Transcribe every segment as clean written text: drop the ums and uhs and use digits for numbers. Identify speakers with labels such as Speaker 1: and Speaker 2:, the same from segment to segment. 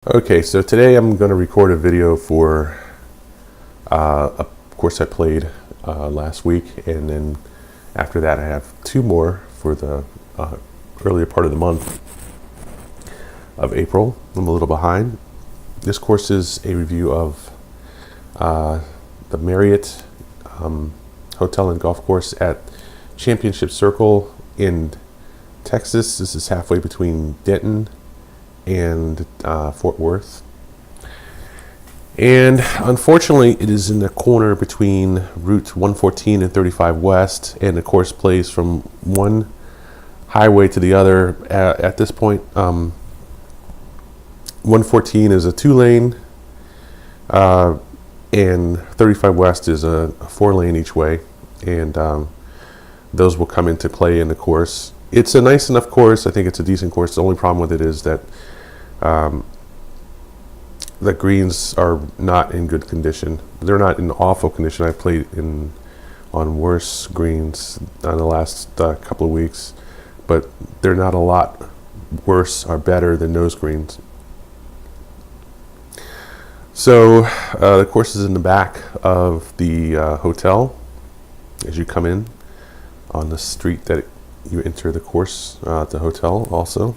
Speaker 1: Okay, so today I'm going to record a video for a course I played last week, and then after that I have two more for the earlier part of the month of April. I'm a little behind. This course is a review of the Marriott Hotel and Golf Course at Championship Circle in Texas. This is halfway between Denton and Fort Worth, and unfortunately it is in the corner between Route 114 and 35 West, and the course plays from one highway to the other. At this point, 114 is a 2-lane, and 35 West is a 4-lane each way, and those will come into play in the course. It's a nice enough course. I think it's a decent course. The only problem with it is that the greens are not in good condition. They're not in awful condition. I played on worse greens in the last couple of weeks, but they're not a lot worse or better than those greens. So the course is in the back of the hotel as you come in on the street that you enter the course, the hotel also.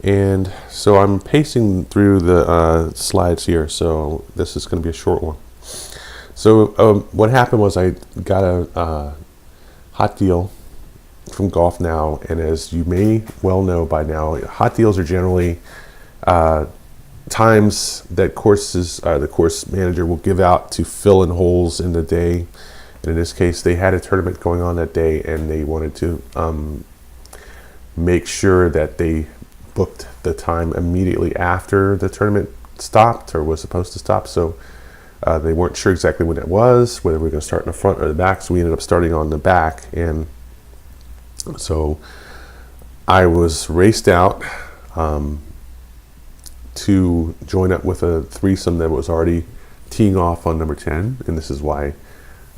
Speaker 1: And so I'm pacing through the slides here, so this is going to be a short one. So what happened was I got a hot deal from GolfNow, and as you may well know by now, hot deals are generally times that the course manager will give out to fill in holes in the day. And in this case, they had a tournament going on that day, and they wanted to make sure that they booked the time immediately after the tournament stopped or was supposed to stop. So they weren't sure exactly when it was, whether we were going to start in the front or the back. So we ended up starting on the back, and so I was raced out to join up with a threesome that was already teeing off on number 10, and this is why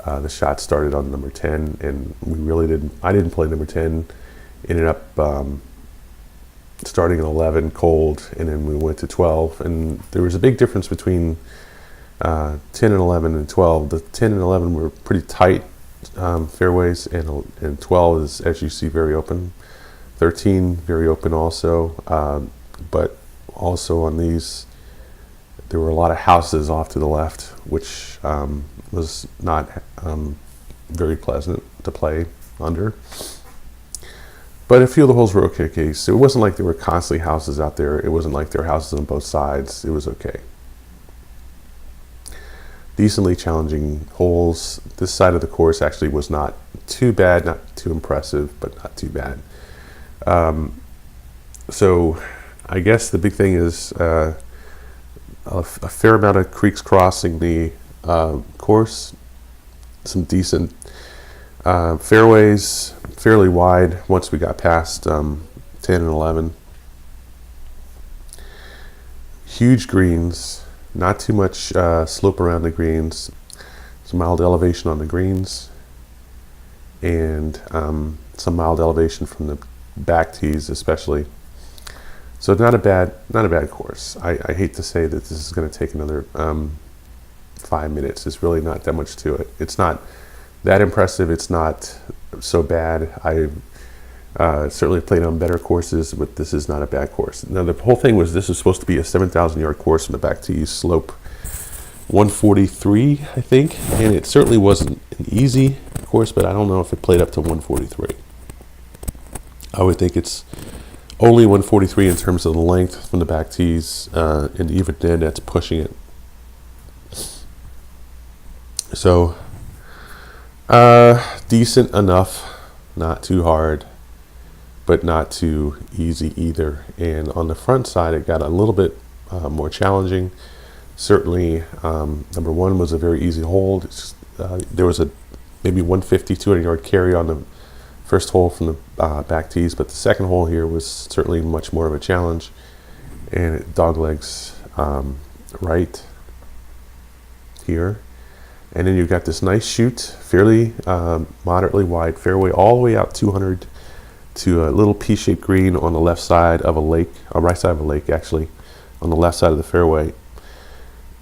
Speaker 1: the shot started on number 10, and I didn't play number 10. Ended up starting at 11 cold, and then we went to 12, and there was a big difference between 10 and 11 and 12. The 10 and 11 were pretty tight fairways, and 12 is, as you see, very open. 13 very open also, but also on these there were a lot of houses off to the left, which was not very pleasant to play under. But a few of the holes were okay. So it wasn't like there were constantly houses out there. It wasn't like there were houses on both sides. It was okay. Decently challenging holes. This side of the course actually was not too bad, not too impressive, but not too bad. So I guess the big thing is a fair amount of creeks crossing the course, some decent fairways, fairly wide once we got past 10 and 11. Huge greens, not too much slope around the greens, some mild elevation on the greens, and some mild elevation from the back tees especially. So not a bad course. I hate to say that this is going to take another 5 minutes. It's really not that much to it. It's not that impressive. It's not so bad. I certainly played on better courses, but this is not a bad course. Now the whole thing was this was supposed to be a 7,000 yard course from the back tees, slope 143, I think, and it certainly wasn't an easy course, but I don't know if it played up to 143. I would think it's only 143 in terms of the length from the back tees, and even then that's pushing it. So decent enough, not too hard, but not too easy either. And on the front side it got a little bit more challenging. Certainly number 1 was a very easy hold. There was a maybe 150, 200 yard carry on the first hole from the back tees, but the second hole here was certainly much more of a challenge, and it doglegs right here, and then you've got this nice shoot, fairly moderately wide fairway all the way out 200 to a little P-shaped green on the left side of a lake, or right side of a lake actually, on the left side of the fairway.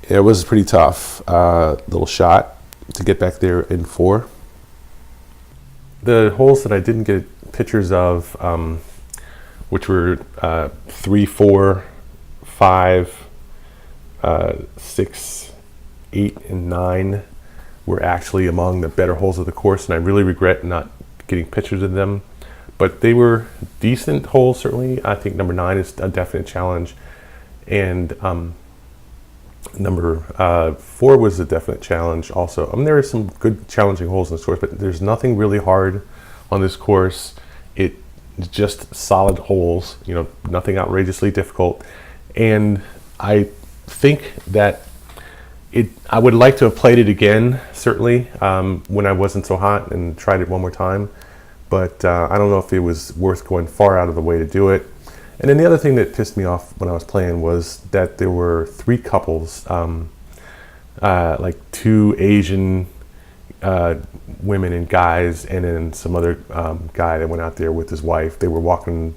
Speaker 1: It was pretty tough little shot to get back there in 4. The holes that I didn't get pictures of, which were 3, 4, 5, 6, 8, and 9, were actually among the better holes of the course, and I really regret not getting pictures of them. But they were decent holes, certainly. I think number 9 is a definite challenge, and number 4 was a definite challenge also. I mean, there are some good challenging holes in this course, but there's nothing really hard on this course. It's just solid holes, you know, nothing outrageously difficult. And I think that I would like to have played it again, certainly, when I wasn't so hot, and tried it one more time. But I don't know if it was worth going far out of the way to do it. And then the other thing that pissed me off when I was playing was that there were 3 couples, like 2 Asian women and guys, and then some other guy that went out there with his wife. They were walking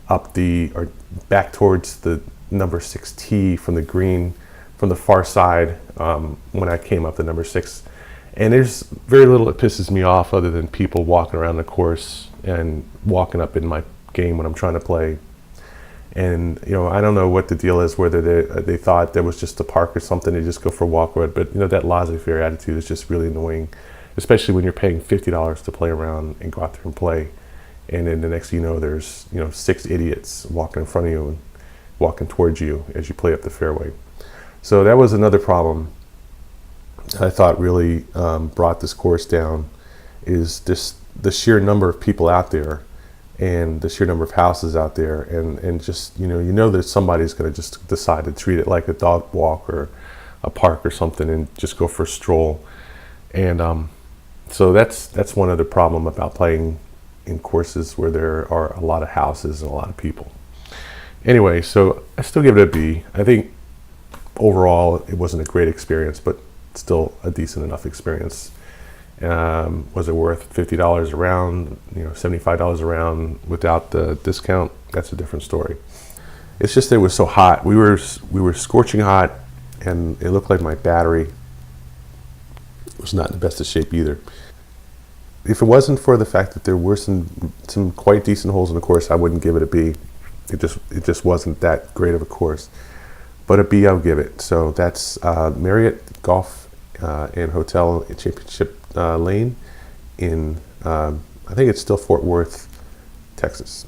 Speaker 1: up or back towards the number 6 tee from the green, from the far side, when I came up the number 6. And there's very little that pisses me off other than people walking around the course and walking up in my game when I'm trying to play. And, you know, I don't know what the deal is, whether they thought there was just a park or something, they just go for a walk around. But, you know, that laissez-faire attitude is just really annoying, especially when you're paying $50 to play around and go out there and play. And then the next thing you know, there's, you know, 6 idiots walking in front of you and walking towards you as you play up the fairway. So that was another problem I thought really brought this course down, is the sheer number of people out there and the sheer number of houses out there, and just, you know that somebody's going to just decide to treat it like a dog walk or a park or something and just go for a stroll. And so that's one other problem about playing in courses where there are a lot of houses and a lot of people. Anyway, so I still give it a B. I think overall it wasn't a great experience, but still a decent enough experience. Was it worth $50 a round, you know, $75 a round without the discount? That's a different story. It's just that it was so hot. We were scorching hot, and it looked like my battery was not in the best of shape either. If it wasn't for the fact that there were some quite decent holes in the course, I wouldn't give it a B. It just wasn't that great of a course. But a B I'll give it. So that's Marriott Golf and Hotel Championship Lane in, I think it's still Fort Worth, Texas.